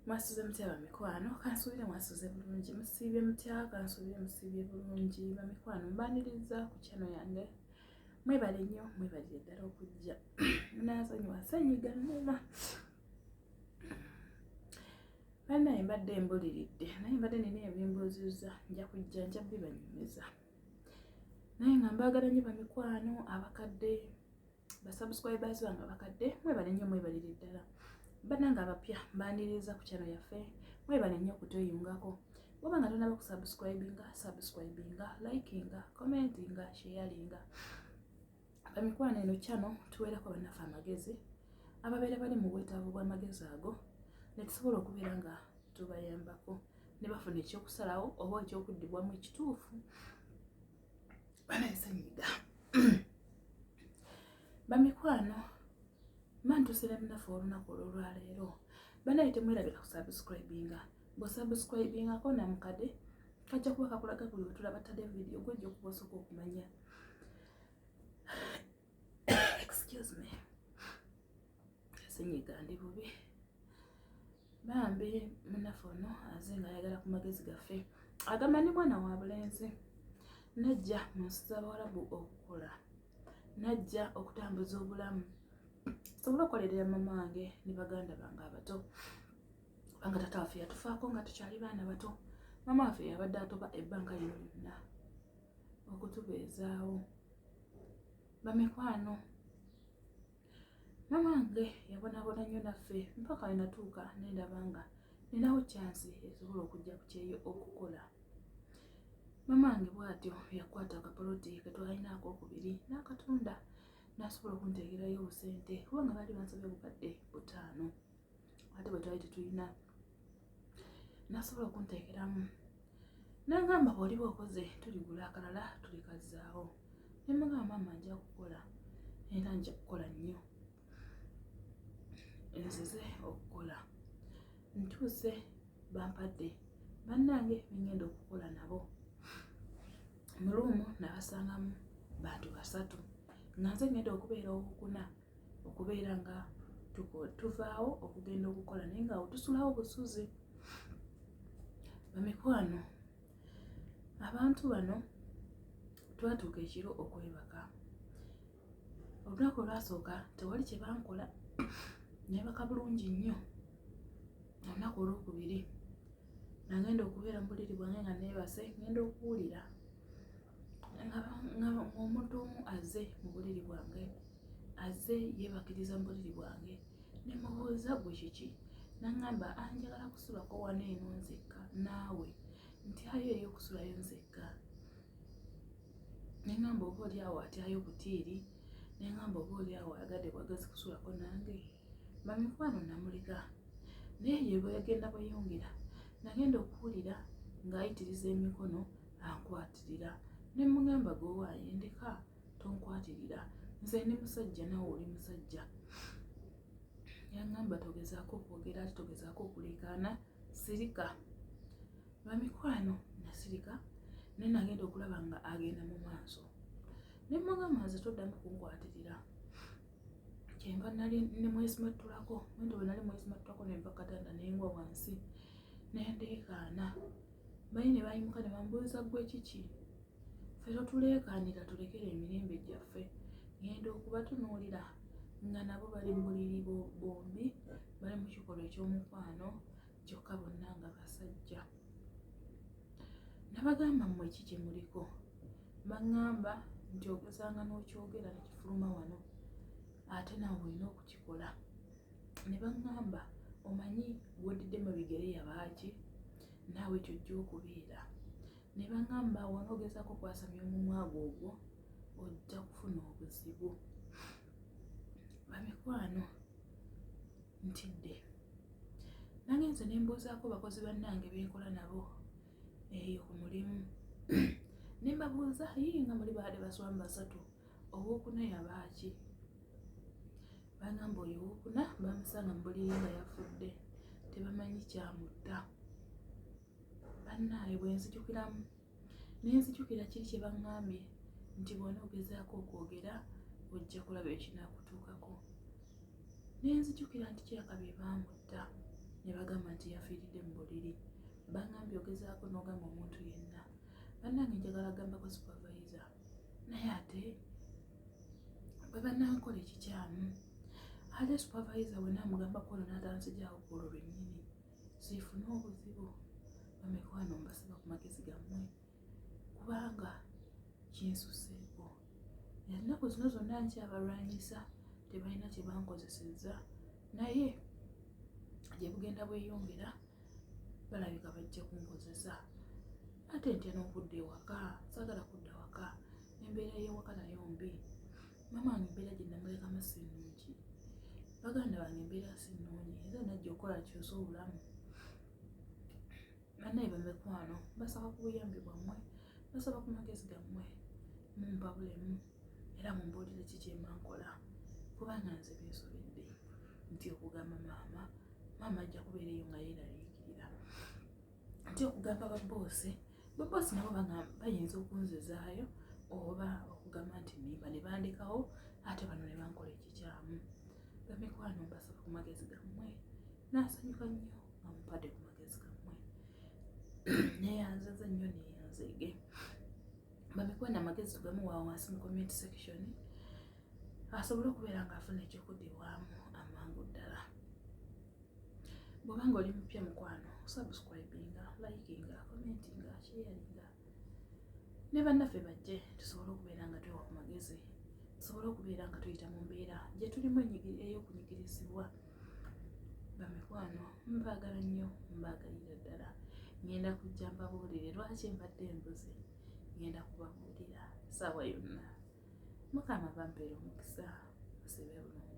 Mwasuze mutya bamikwano, kansuubire mwasuze bulungi, musiibye mutya, kansuubire musiibye bulungi. Bamikwano mbaniriza ku channel yange, mwebale nnyo, mwebalire ddala okujja. Munaasonyiwa ssenyiga nnuma. Bannaye mbadde mbuliridde, naye mbadde nina ebimbuuzizza, nja kujja nja bibanyumiza. Naye nga mbaagala nnyo bamikwano, abakadde, basubscribers bange abakadde, mwebale nnyo, mwebalire ddala. Bannange abapya mbaniriza ku channel yaffe, mwebale nnyo okutweyungako. Bw'oba nga tonaba subscribinga, likinga, commentinga, sharinga. Bamikwano eno channel tuweerako bannaffe amagezi, ababeera bali mu bwetaavu bw'amagezi ago, ne tusobola okubeera nga tubayambako ne bafuna ekyokusalawo oba ekyokuddibwamu ekituufu. Bannaye ssenyiga. Bamikwano, mantusira munaffe olunaku olwaleero. Bannaye temwerabira kusubscribinga. Bw'osubscribingako namukadde kajja kuba kakulaga buli we tulaba tadde video gwojja okuba osooka okumanya. Excuse me. Ssenyiga ndi bubi. Bambi munaffe ono aze ng'ayagala ku magezi gaffe agamba ndi mwana wa bulenzi. Najja mu nsi z'Abawarabu okukola, najja okutambuza obulamu, sobola okukolerera mama wange ne baganda bange abato, kubanga taata waffe yatufaako nga tukyali baana bato. Mama waffe yabadde atoba ebbanga lino lyonna okutubeezaawo. Bamikwano, mama wange yabonaabona nnyo naffe mpaka we natuuka ne ndaba nga ninawo chansi esobola okujja ku kyeyo okukola. Mama wange bw'atyo yakwata akapoloti ke twalinaako okubiri n'akatunda, n'asobola okunteekerayo obusente kubanga baali bansabye obukadde 5 ate bwe twali tetulina, n'asobola okunteekeramu n'agamba bw'oliba okoze tuligula akalala tulikazzaawo. Ne mugamba mama nja kukola era nja kukola nnyo, nzize okukola. Ntuuse bampadde bannange bengenda okukola nabo. Mu luumu nabasangamu bantu 3 nga nze ngenda okubeera owokuna, okubeera nga tuvaawo okugenda okukola naye nga tusulawo busuzi. Bamikwano, abantu bano twatuuka ekiro okwebaka. Olunaku olwasooka tewali kye bankola, neebaka bulungi nnyo. Olunaku olwokubiri nagenda okubeera mu buliri bwange nga neebase, ngenda okuwulira nga omuntu omu azze mu buliri bwange, azze yeebakiriza mu buliri bwange. Ne mubuuza gwe kiki, n'aŋŋamba njagala kusulako wano eno nzekka naawe, ntyayo ey'okusulayo nzekka. Ne ŋŋamba oba oli awo atyayo butiiri, ne ŋŋamba oba oli awo ayagadde bwagazi kusulako nange. Bamikwano namuleka, naye ye bwe yagenda bweyongera nagenda okuwulira ng'ayitiriza emikono ankwatirira. Ne mugamba gw'owaaye ndeka tonkwatirira, nze ndi musajja naawe oli musajja. Yaŋŋamba togezaako okwogera ate togezaako okuleekaana, sirika. Bamikwano nasirika naye nagenda okulaba nga agenda mu maaso. Ne mugamba nze toddamu kunkwatirira. Kyenva nali ne mwesimattulako, mwendo bwe nali mwesimattulako ne nva katanda ne ngwa wansi ne ndeekaana. Bayi ne bayimuka ne bambuuza ggwe kiki? Ffe totuleekaanira tulekere emirembe gyaffe. Ngenda okubatunuulira nga nabo bali mu buliri bombi, bali mu kikolwa eky'omukwano kyokka bonna nga basajja. Nabagamba mmwe ki kye muliko? Baŋŋamba nti ogezanga n'okyogera ne kifuluma wano, ate naawe olina okukikola. Ne baŋŋamba omanyi gw'oddidde mu bigere yabaaki, naawe ky'ojja okubeera. Ne baŋŋamba wanogezaako okwasamya omumwa ogwo ojja kufuna obuzibu. Bamikwano, ntidde. Nagenze ne mbuuzaako bakozi bannange benkola nabo eyo ku mulimu. Ne mbabuuza nga muli baade baswamu 3, owookuna yabaaki? Baŋŋamba oyo owookuna bamusanga mu buliri nga yafudde, tebamanyi kyamutta. Bannaaye bwe nzijukiramu ne nzijukira kiri kye baŋŋambye nti bw'onoogezaako okwogera ojja kulaba ekinaakutuukako. Ne nzijukira nti Kyakabe baamutta. ne bagamba nti yafiiridde mu buliri. Bangambye ogezaako n'ogamba omuntu yenna. Bannange njagala gambako supervisor naye ate bwe bannankola ekikyamu ate supervisor we naamugambako olwo n'atanzigyawo ku olwo lwennyini siifune obuzibu. Bamikwano mbasaba ku magezi gammwe kubanga kinsuseeko. Ennaku zino zonna nkyabalwanyisa tebalina kye bankozesezza naye gye bugenda bweyongera balabika bajja kunkozesa. Ate ntya n'okudda ewaka, saagala kudda waka, embeera y'ewaka nayo mbi. Maama wange embeera gye namulekamu si nnungi, baganda bange embeera si nnungi era najja okukola kyusa obulamu. Bannaye bamikwano basaba ku buyambi bwammwe, basaba ku magezi gammwe, mumpabulemu era mumbuulire ki kye mmankola kubanga nze binsobedde nti okugamba maama ajja kubeera eyo nga yeeraliikirira, nti okugamba baboosi nabo bayinza okunzizaayo oba okugamba nti nimba ne bandekawo ate bano ne bankola ekikyamu. Bamikwano mbasaba ku magezi gammwe, naasanyuka nnyo nga mumpadde ku magezi gammwe. Neeyanzaza nnyo neeyanzeege. Bamikwano amagezi tugamuwa wansi mu comment section asobole okubeera ng'afuna ekyokuddibwamu amangu ddala. Bw'oba ng'oli mupya mukwano subscribinga, likinga, commentinga, sharinga ne bannaffe bajje tusobole okubeera nga twewa ku magezi, tusobole okubeera nga tuyita mu mbeera gye tulimu ey'okunyigirizibwa. Bamikwano mbaagala nnyo, mbaagalira ddala. Ngenda kujja mbabuulire lwaki mbadde embuzi, ngenda kubabuulira ssaawa yonna. Mukama bampeera omukisa, musibe bulungi.